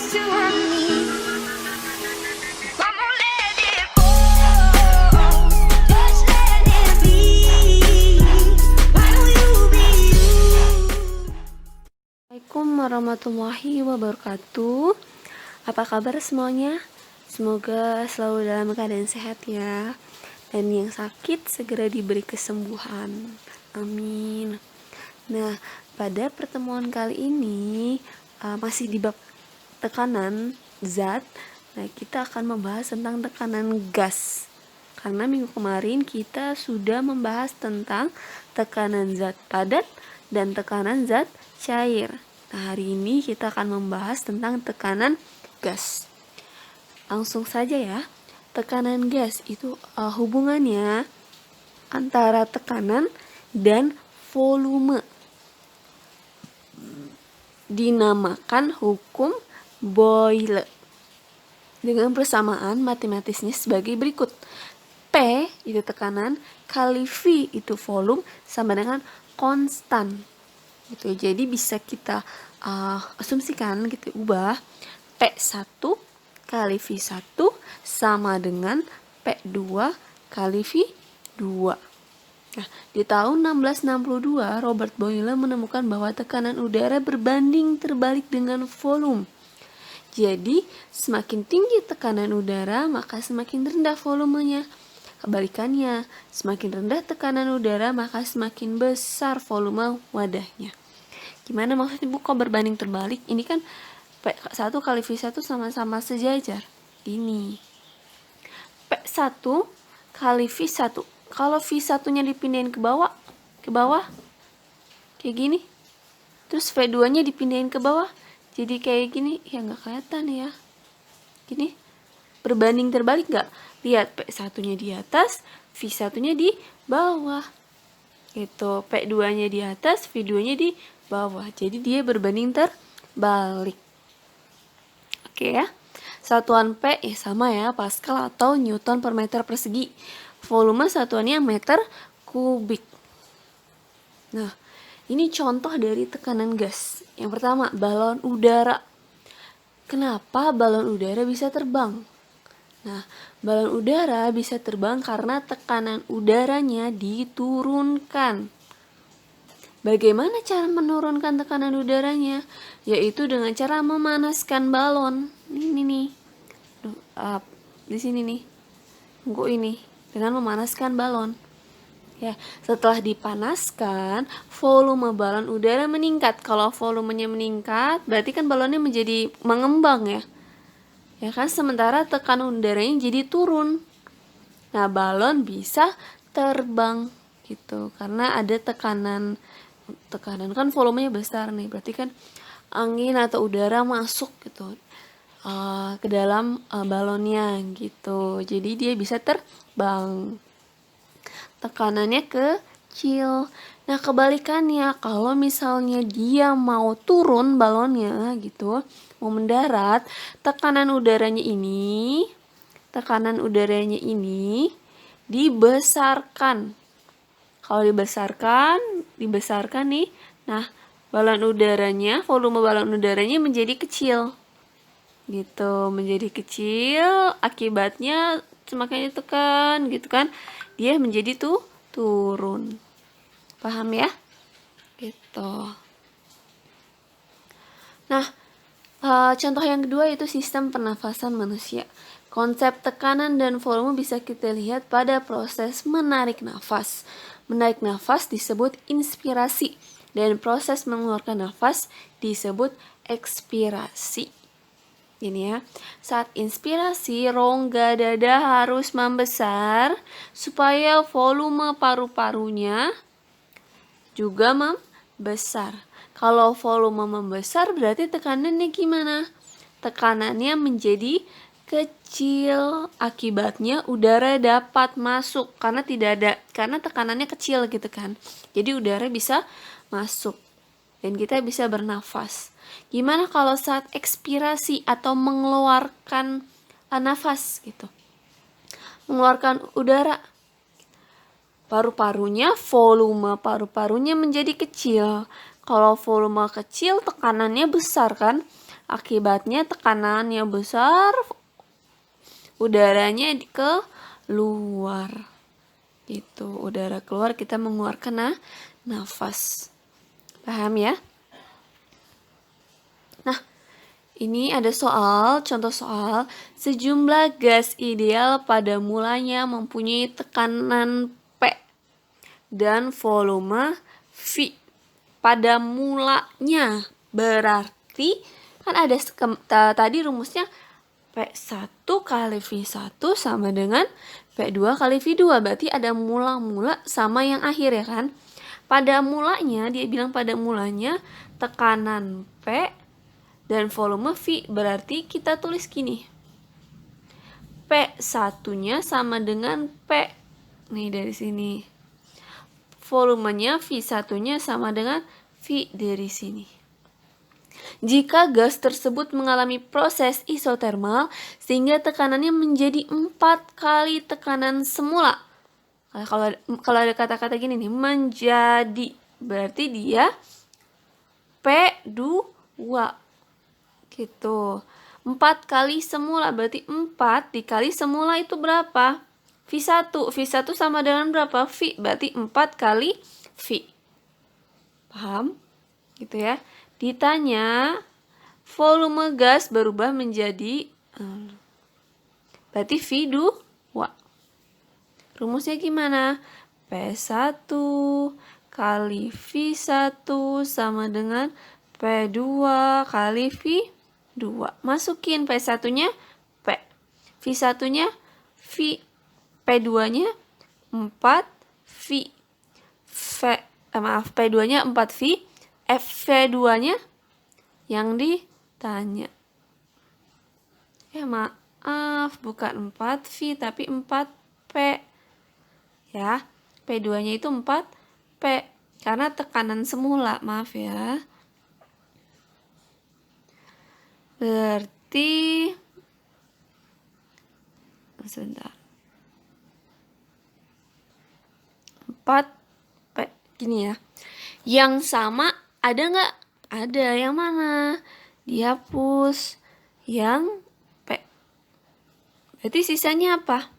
Assalamualaikum warahmatullahi wabarakatuh. Apa kabar semuanya? Semoga selalu dalam keadaan sehat ya. Dan yang sakit segera diberi kesembuhan. Amin. Nah, pada pertemuan kali ini masih di bab tekanan zat. Nah, kita akan membahas tentang tekanan gas. Karena minggu kemarin kita sudah membahas tentang tekanan zat padat dan tekanan zat cair. Nah, hari ini kita akan membahas tentang tekanan gas. Langsung saja ya. Tekanan gas itu hubungannya antara tekanan dan volume. Dinamakan hukum Boyle. Dengan persamaan matematisnya sebagai berikut. P itu tekanan, kali V itu volume sama dengan konstan. Gitu. Jadi bisa kita asumsikan, kita ubah P1 kali V1 sama dengan P2 kali V2. Nah, di tahun 1662 Robert Boyle menemukan bahwa tekanan udara berbanding terbalik dengan volume. Jadi, semakin tinggi tekanan udara, maka semakin rendah volumenya. Kebalikannya, semakin rendah tekanan udara, maka semakin besar volume wadahnya. Gimana maksudnya Bu, kok berbanding terbalik? Ini kan P1 kali V1 sama-sama sejajar. Ini P1 kali V1. Kalau V1-nya dipindahin ke bawah, kayak gini. Terus V2-nya dipindahin ke bawah, jadi kayak gini. Ya nggak kelihatan ya. Gini. Berbanding terbalik nggak? Lihat, P1-nya di atas, V1-nya di bawah. Itu P2-nya di atas, V2-nya di bawah. Jadi dia berbanding terbalik. Oke ya. Satuan P sama ya, Pascal atau Newton per meter persegi. Volume satuannya meter kubik. Nah, ini contoh dari tekanan gas. Yang pertama, balon udara. Kenapa balon udara bisa terbang? Nah, balon udara bisa terbang karena tekanan udaranya diturunkan. Bagaimana cara menurunkan tekanan udaranya? Yaitu dengan cara memanaskan balon. Ini nih. Di sini nih. Tunggu ini. Dengan memanaskan balon. Ya, setelah dipanaskan, volume balon udara meningkat. Kalau volumenya meningkat, berarti kan balonnya menjadi mengembang ya. Ya kan, sementara tekanan udaranya jadi turun. Nah, balon bisa terbang gitu karena ada tekanan kan volumenya besar nih, berarti kan angin atau udara masuk gitu ke dalam balonnya gitu, jadi dia bisa terbang. Tekanannya kecil. Nah, kebalikannya, kalau misalnya dia mau turun balonnya gitu, mau mendarat, tekanan udaranya ini dibesarkan. Kalau dibesarkan nih, nah volume balon udaranya menjadi kecil. Gitu, menjadi kecil, akibatnya semakin ditekan gitu kan, dia menjadi turun. Paham ya? Gitu. Nah, contoh yang kedua itu sistem pernafasan manusia. Konsep tekanan dan volume bisa kita lihat pada proses menarik nafas. Menarik nafas disebut inspirasi dan proses mengeluarkan nafas disebut ekspirasi. Ini ya, saat inspirasi rongga dada harus membesar supaya volume paru-parunya juga membesar. Kalau volume membesar berarti tekanannya gimana? Tekanannya menjadi kecil, akibatnya udara dapat masuk karena tekanannya kecil gitu kan. Jadi udara bisa masuk dan kita bisa bernafas. Gimana kalau saat ekspirasi atau mengeluarkan nafas gitu? Mengeluarkan udara, volume paru-parunya menjadi kecil. Kalau volume kecil, tekanannya besar kan? Akibatnya tekanannya besar, udaranya keluar. Gitu, udara keluar, kita mengeluarkan nafas. Paham ya? Nah, ini ada contoh soal, sejumlah gas ideal pada mulanya mempunyai tekanan P dan volume V. Pada mulanya berarti kan ada tadi rumusnya P1 kali V1 sama dengan P2 kali V2. Berarti ada mula-mula sama yang akhir ya kan. Pada mulanya, dia bilang pada mulanya tekanan P dan volume V. Berarti kita tulis gini. P1-nya sama dengan P. Nih dari sini. Volumenya V1-nya sama dengan V dari sini. Jika gas tersebut mengalami proses isotermal sehingga tekanannya menjadi 4 kali tekanan semula. Kalau ada kata-kata gini nih, menjadi, berarti dia P2 gitu. 4 kali semula, berarti 4 dikali semula itu berapa? V1. V1 sama dengan berapa? V, berarti 4 kali V. Paham? Gitu ya. Ditanya, volume gas berubah menjadi, berarti V2. Rumusnya gimana? P1 kali V1 sama dengan P2 kali V2. Masukin P1-nya P. V1-nya V. P2-nya 4V. P2-nya 4V. V2-nya yang ditanya. Ya maaf, bukan 4V tapi 4P. Ya, P2-nya itu 4P. Karena tekanan semula, maaf ya. Berarti, sebentar. 4P, gini ya. Yang sama ada nggak? Ada, yang mana? Dihapus. Yang P. Berarti sisanya apa?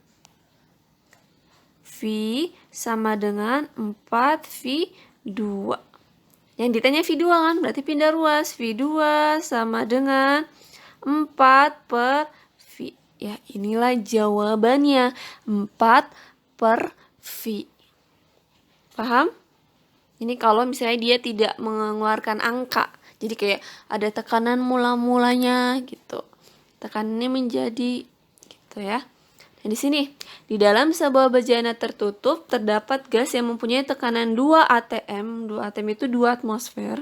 V sama dengan 4V2. Yang ditanya V2 kan, berarti pindah ruas. V2 sama dengan 4 per V. Ya, inilah jawabannya. 4 per V. Paham? Ini kalau misalnya dia tidak mengeluarkan angka. Jadi kayak ada tekanan mula-mulanya gitu. Tekanannya menjadi gitu ya. Nah, di sini, di dalam sebuah bejana tertutup terdapat gas yang mempunyai tekanan 2 atm. 2 atm itu 2 atmosfer.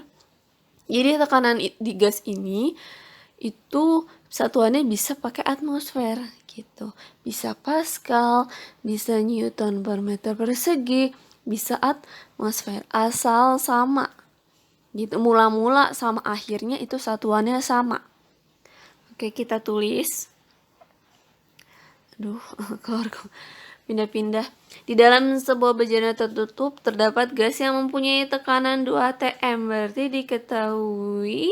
Jadi tekanan di gas ini itu satuannya bisa pakai atmosfer gitu. Bisa Pascal, bisa Newton per meter persegi, bisa atmosfer. Asal sama. Gitu, mula-mula sama akhirnya itu satuannya sama. Oke, kita tulis. Keluar pindah-pindah. Di dalam sebuah bejana tertutup terdapat gas yang mempunyai tekanan 2 atm. Berarti diketahui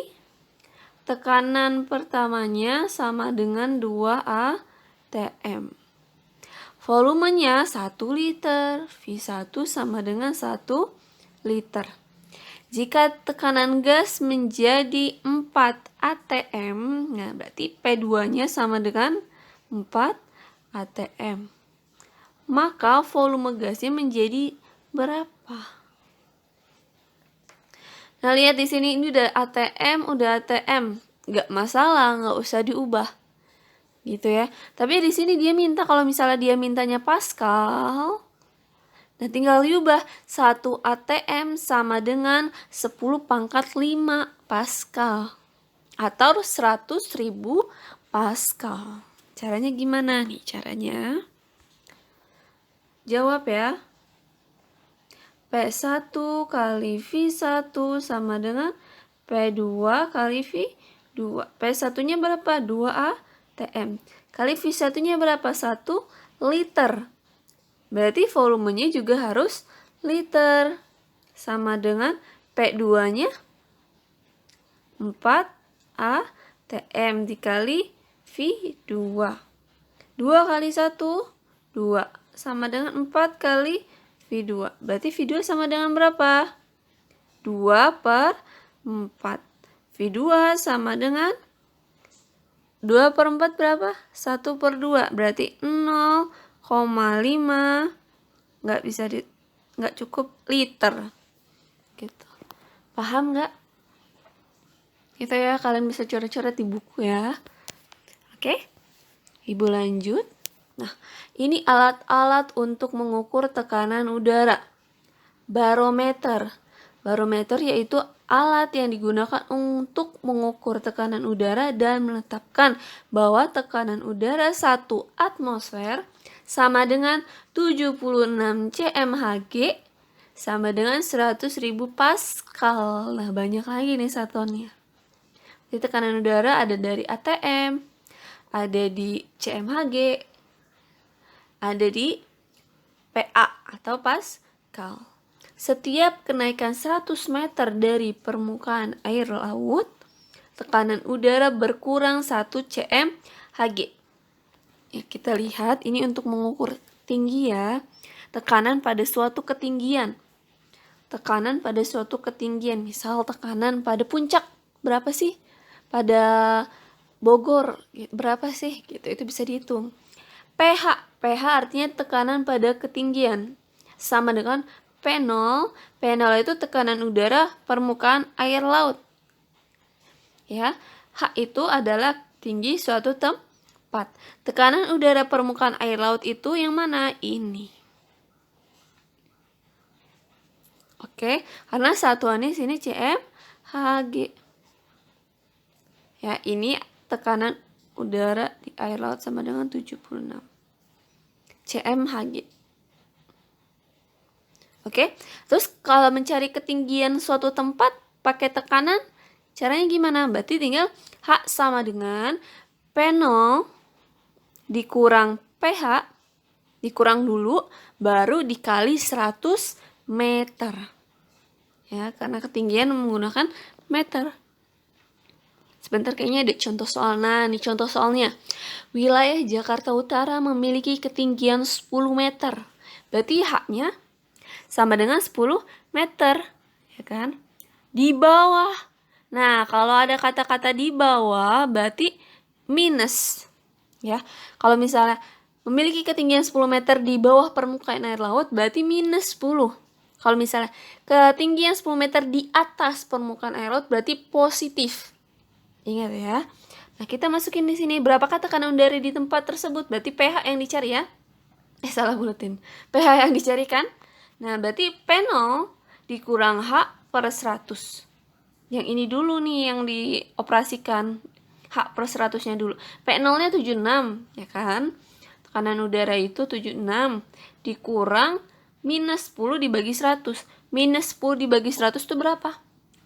tekanan pertamanya sama dengan 2 atm. Volumenya 1 liter. V1 sama dengan 1 liter. Jika tekanan gas menjadi 4 atm, nah berarti P2-nya sama dengan 4 atm. Maka volume gasnya menjadi berapa? Nah, lihat di sini ini udah atm, nggak masalah, nggak usah diubah. Gitu ya. Tapi di sini dia minta, kalau misalnya dia mintanya Pascal, nah tinggal diubah. 1 atm sama dengan 10 pangkat 5 Pascal. Atau 100.000 Pascal. Caranya gimana nih caranya? Jawab ya. P1 kali V1 sama dengan P2 kali V2. P1-nya berapa? 2 atm. Kali V1-nya berapa? 1 liter. Berarti volumenya juga harus liter. Sama dengan P2-nya 4 atm. TM dikali V2. 2 kali 1, 2. Sama dengan 4 kali V2. Berarti V2 sama dengan berapa? 2 per 4. V2 sama dengan 2 per 4 berapa? 1 per 2. Berarti 0,5. Nggak cukup liter. Gitu. Paham nggak? Gitu ya, kalian bisa coret-coret di buku ya. Oke? Ibu lanjut. Nah, ini alat-alat untuk mengukur tekanan udara. Barometer. Barometer yaitu alat yang digunakan untuk mengukur tekanan udara dan menetapkan bahwa tekanan udara 1 atmosfer sama dengan 76 cmHg sama dengan 100.000 Pascal. Nah, banyak lagi nih satuannya. Jadi tekanan udara ada dari ATM, ada di cmHg, ada di PA atau Pascal. Setiap kenaikan 100 meter dari permukaan air laut, tekanan udara berkurang 1 cmHg. Ya, kita lihat ini untuk mengukur tinggi ya. Tekanan pada suatu ketinggian. Tekanan pada suatu ketinggian. Misal tekanan pada puncak berapa sih? Pada Bogor berapa sih? Gitu, itu bisa dihitung. pH. pH artinya tekanan pada ketinggian. Sama dengan P0. P0 itu tekanan udara permukaan air laut. Ya, H itu adalah tinggi suatu tempat. Tekanan udara permukaan air laut itu yang mana? Ini. Oke, karena satuannya sini cmHg. Ya, ini tekanan udara di air laut sama dengan 76 cmHg. Oke, terus kalau mencari ketinggian suatu tempat pakai tekanan, caranya gimana? Berarti tinggal H sama dengan P0 dikurang pH, dikurang dulu, baru dikali 100 meter. Ya, karena ketinggian menggunakan meter. Sebentar, kayaknya ada contoh soal. Nah, ini contoh soalnya. Wilayah Jakarta Utara memiliki ketinggian 10 meter. Berarti H-nya sama dengan 10 meter. Ya kan? Di bawah. Nah, kalau ada kata-kata di bawah, berarti minus. Ya, kalau misalnya memiliki ketinggian 10 meter di bawah permukaan air laut, berarti minus 10. Kalau misalnya ketinggian 10 meter di atas permukaan air laut, berarti positif. Ingat ya. Nah, kita masukin di sini berapakah tekanan udara di tempat tersebut? Berarti pH yang dicari ya. Salah buletin. pH yang dicarikan. Nah, berarti P0 dikurang H per 100. Yang ini dulu nih yang dioperasikan. H per 100-nya dulu. P0-nya 76, ya kan? Tekanan udara itu 76 dikurang minus 10 dibagi 100. Minus 10 dibagi 100 itu berapa?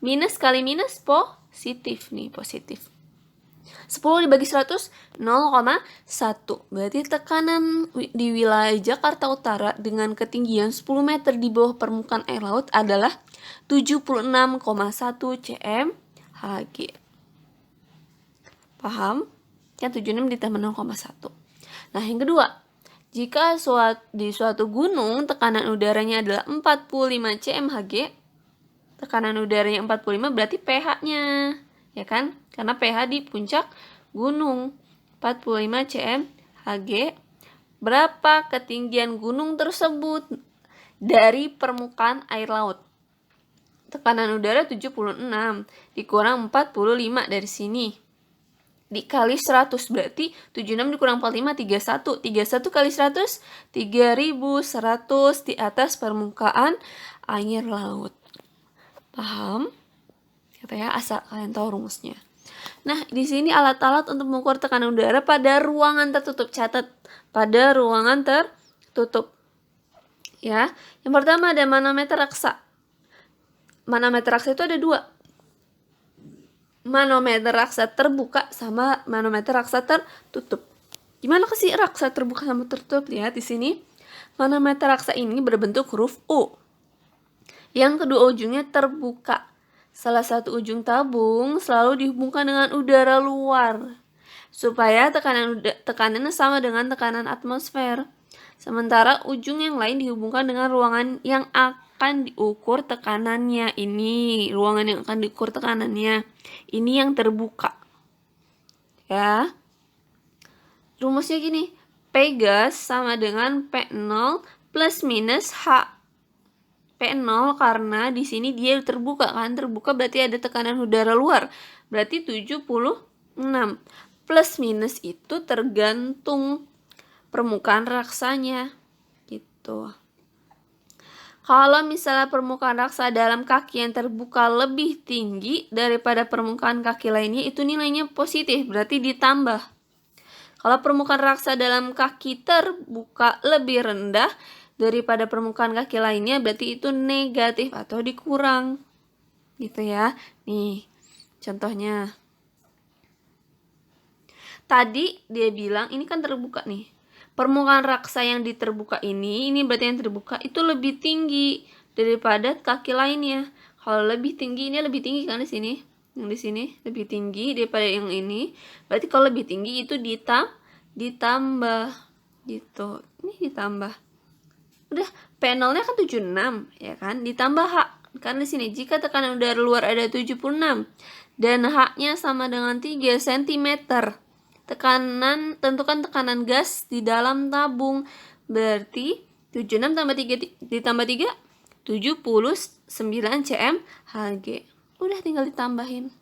Minus kali minus positif nih, positif. 10 dibagi 100, 0,1. Berarti tekanan di wilayah Jakarta Utara dengan ketinggian 10 meter di bawah permukaan air laut adalah 76,1 cmHg. Paham? Kan 76 ditambah 0,1. Nah, yang kedua, jika di suatu gunung tekanan udaranya adalah 45 cmHg, tekanan udaranya 45 berarti pH-nya, ya kan? Karena pH di puncak gunung 45 cmHg. Berapa ketinggian gunung tersebut dari permukaan air laut? Tekanan udara 76 dikurang 45 dari sini. Dikali 100 berarti 76 dikurang 45 31. 31 kali 100 3100 di atas permukaan air laut. Paham? Kata ya, asal kalian tahu rumusnya. Nah, di sini alat-alat untuk mengukur tekanan udara pada ruangan tertutup. Catat, pada ruangan tertutup. Ya, yang pertama ada manometer raksa. Manometer raksa itu ada 2. Manometer raksa terbuka sama manometer raksa tertutup. Gimana sih raksa terbuka sama tertutup? Lihat di sini. Manometer raksa ini berbentuk huruf U. Yang kedua ujungnya terbuka. Salah satu ujung tabung selalu dihubungkan dengan udara luar supaya tekanannya sama dengan tekanan atmosfer. Sementara ujung yang lain dihubungkan dengan ruangan yang akan diukur tekanannya. Ini ruangan yang akan diukur tekanannya. Ini yang terbuka. Ya. Rumusnya gini. P gas sama dengan P0 plus minus H. P0 karena di sini dia terbuka kan. Terbuka berarti ada tekanan udara luar. Berarti 76. Plus minus itu tergantung permukaan raksanya gitu. Kalau misalnya permukaan raksa dalam kaki yang terbuka lebih tinggi daripada permukaan kaki lainnya, itu nilainya positif, berarti ditambah. Kalau permukaan raksa dalam kaki terbuka lebih rendah daripada permukaan kaki lainnya, berarti itu negatif atau dikurang gitu ya. Nih contohnya, tadi dia bilang ini kan terbuka nih. Permukaan raksa yang diterbuka ini berarti yang terbuka itu lebih tinggi daripada kaki lainnya. Kalau lebih tinggi, ini lebih tinggi kan di sini. Yang di sini lebih tinggi daripada yang ini. Berarti kalau lebih tinggi itu ditambah gitu. Ini ditambah. Udah, P0-nya kan 76 ya kan? Ditambah H. Kan di sini jika tekanan udara luar ada 76 dan H-nya sama dengan 3 cm. Tentukan tekanan gas di dalam tabung. Berarti 76 tambah 3 ditambah 3 79 cm Hg. Udah tinggal ditambahin.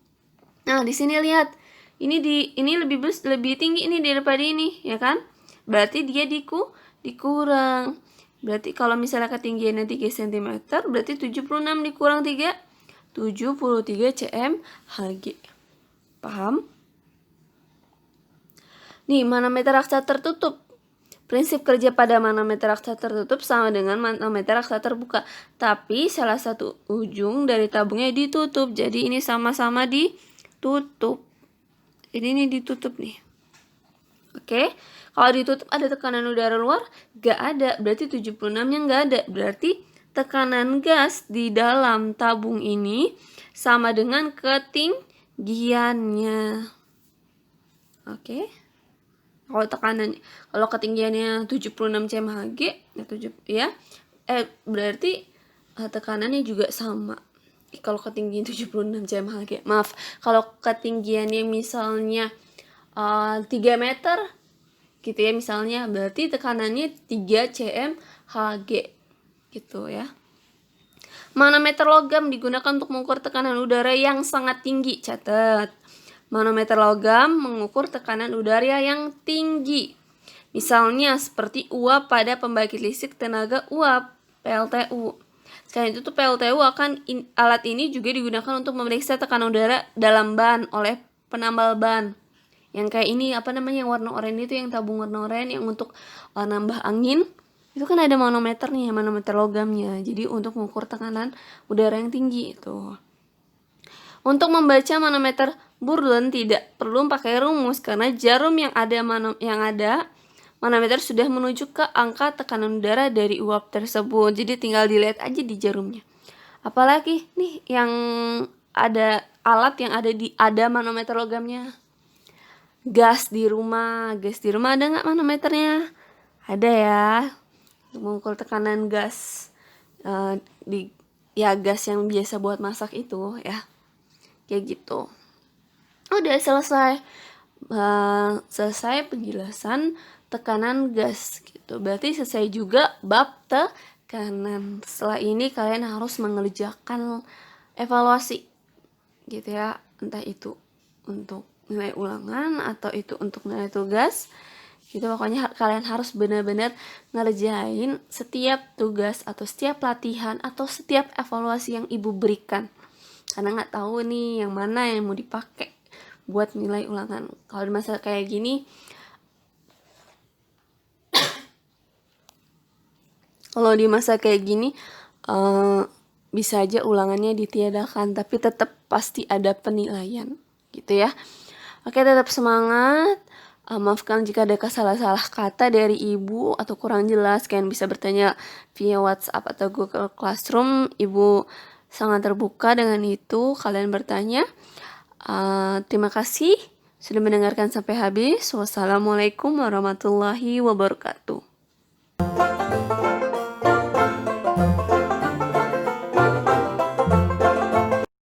Nah, di sini lihat. Ini lebih tinggi ini daripada ini, ya kan? Berarti dia dikurang. Berarti kalau misalnya ketinggiannya 3 cm, berarti 76 dikurang 3 73 cm Hg. Paham? Nih, manometer raksa tertutup. Prinsip kerja pada manometer raksa tertutup sama dengan manometer raksa terbuka. Tapi salah satu ujung dari tabungnya ditutup. Jadi ini sama-sama ditutup. Ini ditutup nih. Oke. Kalau ditutup ada tekanan udara luar? Gak ada. Berarti 76-nya gak ada. Berarti tekanan gas di dalam tabung ini sama dengan ketinggiannya. Oke. Kalau ketinggiannya 76 cm Hg berarti tekanannya juga sama. Kalau ketinggian 76 cm Hg. Maaf, kalau ketinggiannya misalnya 3 meter gitu ya misalnya, berarti tekanannya 3 cm Hg gitu ya. Manometer logam digunakan untuk mengukur tekanan udara yang sangat tinggi. Catat. Manometer logam mengukur tekanan udara yang tinggi. Misalnya seperti uap pada pembangkit listrik tenaga uap, PLTU. Selain itu alat ini juga digunakan untuk memeriksa tekanan udara dalam ban oleh penambal ban. Yang kayak ini yang warna oranye itu, yang tabung warna oranye yang untuk nambah angin. Itu kan ada manometernya, manometer logamnya. Jadi untuk mengukur tekanan udara yang tinggi itu. Untuk membaca manometer Burden tidak perlu pakai rumus karena jarum yang ada manometer sudah menuju ke angka tekanan udara dari uap tersebut. Jadi tinggal dilihat aja di jarumnya. Apalagi nih yang ada alat yang ada manometer logamnya. Gas di rumah ada nggak manometernya? Ada ya. Untuk mengukur tekanan gas gas yang biasa buat masak itu ya. Kayak gitu. Udah selesai penjelasan tekanan gas gitu. Berarti selesai juga bab tekanan. Setelah ini kalian harus mengerjakan evaluasi gitu ya. Entah itu untuk nilai ulangan atau itu untuk nilai tugas. Gitu, pokoknya kalian harus benar-benar ngerjain setiap tugas atau setiap latihan atau setiap evaluasi yang ibu berikan. Karena nggak tahu nih yang mana yang mau dipakai buat nilai ulangan. Kalau di masa kayak gini, bisa aja ulangannya ditiadakan, tapi tetap pasti ada penilaian, gitu ya. Oke, tetap semangat. Maafkan jika ada salah-salah kata dari ibu atau kurang jelas. Kalian bisa bertanya via WhatsApp atau Google Classroom. Ibu sangat terbuka dengan itu kalian bertanya. Terima kasih sudah mendengarkan sampai habis. Wassalamualaikum warahmatullahi wabarakatuh.